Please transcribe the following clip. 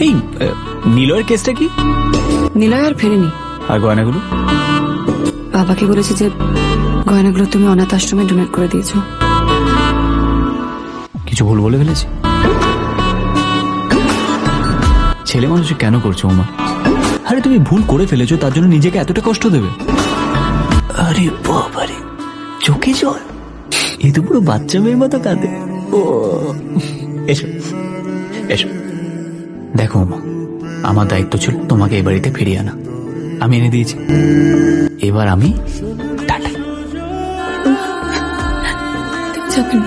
এই নিলয়ের কেসটা কি? নিলয় আর ফেরেনি। আর গয়নাগুলো? বাবাকে বলেছে যে গয়নাগুলো তুমি অনাথ আশ্রমে ডোনেট করে দিয়েছো। কিছু ভুল বলে ফেলেছি? ছেলে মানুষ কেন করছো উমা? আরে তুমি ভুল করে ফেলেছো, তার জন্য নিজেকে এতটা কষ্ট দেবে? আরে বাবারে, চোখে জল! এ তো পুরো বাচ্চা মেয়ের মতো কাঁদে। ও এসো এসো। দেখো উমা, আমার দায়িত্ব ছিল তোমাকে এই বাড়িতে ফিরিয়ে আনা। আমি এনে দিয়েছি, এবার আমি টাটা। যাবেন?